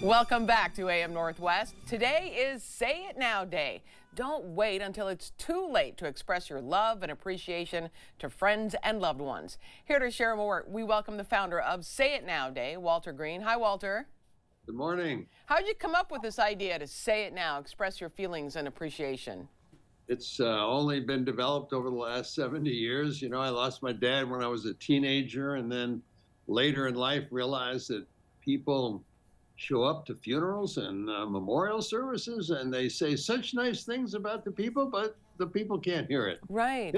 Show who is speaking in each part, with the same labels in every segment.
Speaker 1: Welcome back to AM Northwest. Today is Say It Now Day. Don't wait until it's too late to express your love and appreciation to friends and loved ones. Here to share more, we welcome the founder of Say It Now Day, Walter Green. Hi, Walter.
Speaker 2: Good morning.
Speaker 1: How did you come up with this idea to say it now, express your feelings and appreciation?
Speaker 2: It's only been developed over the last 70 years. You know, I lost my dad when I was a teenager, and then later in life realized that people show up to funerals and memorial services, and they say such nice things about the people, but the people can't hear it.
Speaker 1: Right.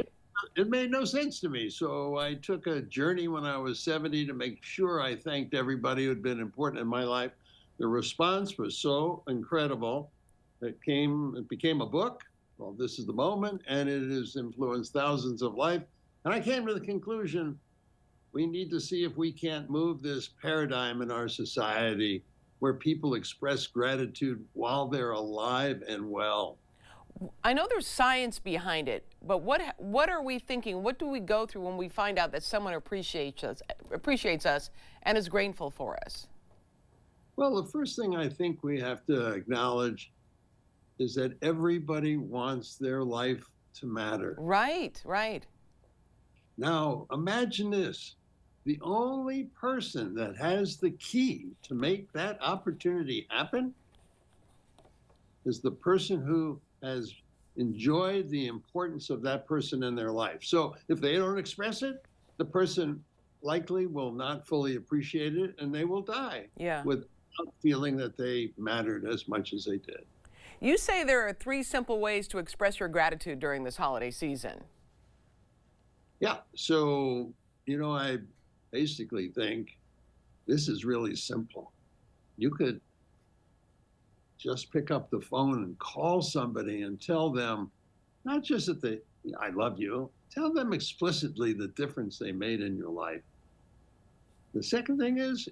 Speaker 2: It made no sense to me. So I took a journey when I was 70 to make sure I thanked everybody who had been important in my life. The response was so incredible. It became a book. Well, this is the moment, and it has influenced thousands of lives. And I came to the conclusion, we need to see if we can't move this paradigm in our society where people express gratitude while they're alive and well.
Speaker 1: I know there's science behind it, but what are we thinking? What do we go through when we find out that someone appreciates us and is grateful for us?
Speaker 2: Well, the first thing I think we have to acknowledge is that everybody wants their life to matter.
Speaker 1: Right, right.
Speaker 2: Now, imagine this. The only person that has the key to make that opportunity happen is the person who has enjoyed the importance of that person in their life. So if they don't express it, the person likely will not fully appreciate it, and they will die without feeling that they mattered as much as they did.
Speaker 1: You say there are 3 simple ways to express your gratitude during this holiday season.
Speaker 2: Yeah, so, you know, I basically think this is really simple. You could just pick up the phone and call somebody and tell them, not just that I love you, tell them explicitly the difference they made in your life. The second thing is,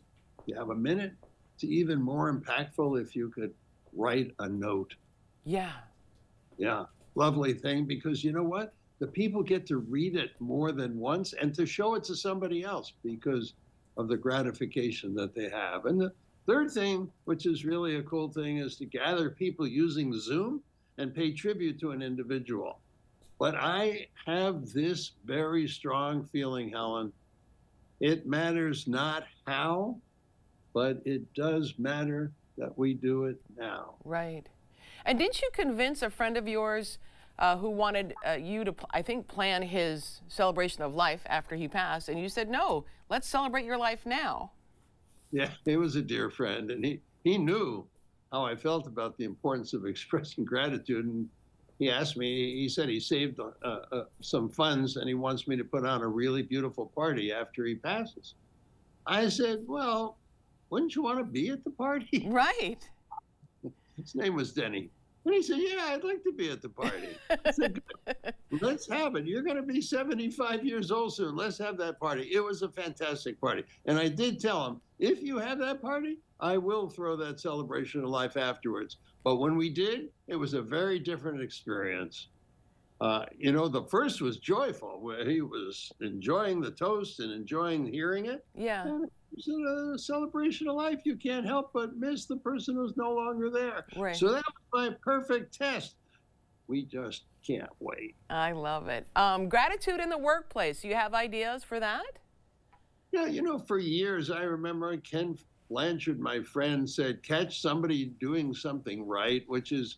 Speaker 2: you have a minute, to even more impactful if you could write a note.
Speaker 1: Yeah.
Speaker 2: Yeah, lovely thing, because you know what? The people get to read it more than once and to show it to somebody else because of the gratification that they have. And the third thing, which is really a cool thing, is to gather people using Zoom and pay tribute to an individual. But I have this very strong feeling, Helen, it matters not how, but it does matter that we do it now.
Speaker 1: Right. And didn't you convince a friend of yours who wanted you to, I think, plan his celebration of life after he passed, and you said, no, let's celebrate your life now?
Speaker 2: Yeah, he was a dear friend, and he knew how I felt about the importance of expressing gratitude. And he asked me, he said he saved some funds, and he wants me to put on a really beautiful party after he passes. I said, well, wouldn't you want to be at the party?
Speaker 1: Right.
Speaker 2: His name was Denny. And he said, yeah, I'd like to be at the party. I said, let's have it. You're going to be 75 years old soon. Let's have that party. It was a fantastic party. And I did tell him, if you have that party, I will throw that celebration of life afterwards. But when we did, it was a very different experience. You know, the first was joyful, where he was enjoying the toast and enjoying hearing it.
Speaker 1: Yeah.
Speaker 2: And it was a celebration of life. You can't help but miss the person who's no longer there.
Speaker 1: Right.
Speaker 2: So that was my perfect test. We just can't wait.
Speaker 1: I love it. Gratitude in the workplace. You have ideas for that?
Speaker 2: Yeah, you know, for years, I remember Ken Blanchard, my friend, said, catch somebody doing something right, which is,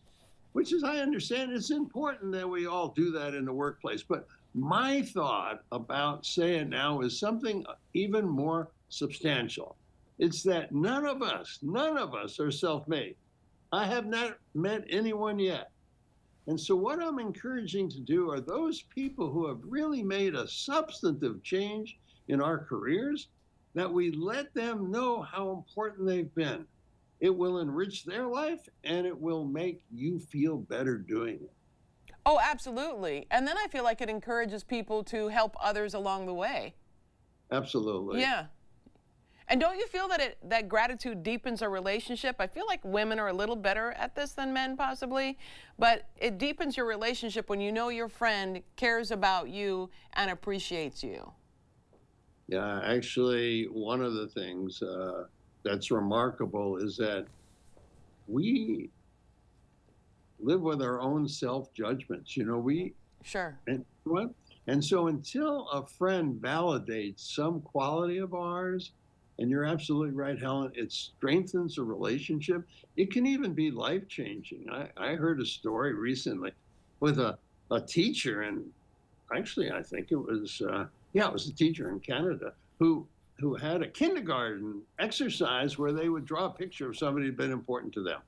Speaker 2: I understand, it's important that we all do that in the workplace. But my thought about Say It Now is something even more substantial. It's that none of us are self-made. I have not met anyone yet. And so what I'm encouraging to do are those people who have really made a substantive change in our careers, that we let them know how important they've been. It will enrich their life, and it will make you feel better doing it.
Speaker 1: Oh, absolutely. And then I feel like it encourages people to help others along the way.
Speaker 2: Absolutely.
Speaker 1: Yeah. And don't you feel that that gratitude deepens a relationship? I feel like women are a little better at this than men possibly, but it deepens your relationship when you know your friend cares about you and appreciates you.
Speaker 2: Yeah, actually, one of the things that's remarkable is that we live with our own self-judgments.
Speaker 1: Sure.
Speaker 2: And what? And so until a friend validates some quality of ours, and you're absolutely right, Helen, it strengthens a relationship. It can even be life-changing. I heard a story recently with a teacher, and actually I think it was it was a teacher in Canada who had a kindergarten exercise where they would draw a picture of somebody who'd been important to them.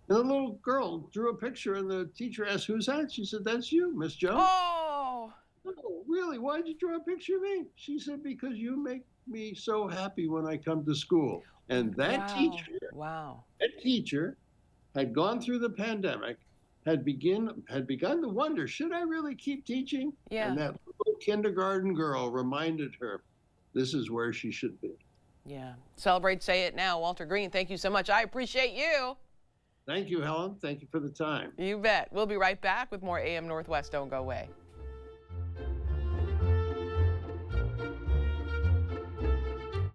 Speaker 2: And the little girl drew a picture, and the teacher asked, "Who's that?" She said, "That's you, Miss Jones."
Speaker 1: Oh,
Speaker 2: "Oh, really? Why'd you draw a picture of me?" She said, "Because you make me so happy when I come to school." And
Speaker 1: wow. Wow.
Speaker 2: that teacher had gone through the pandemic, had begun to wonder, should I really keep teaching?
Speaker 1: Yeah.
Speaker 2: And that little kindergarten girl reminded her, this is where she should be.
Speaker 1: Yeah. Celebrate Say It Now. Walter Green, thank you so much. I appreciate you.
Speaker 2: Thank you, Helen. Thank you for the time.
Speaker 1: You bet. We'll be right back with more AM Northwest. Don't go away.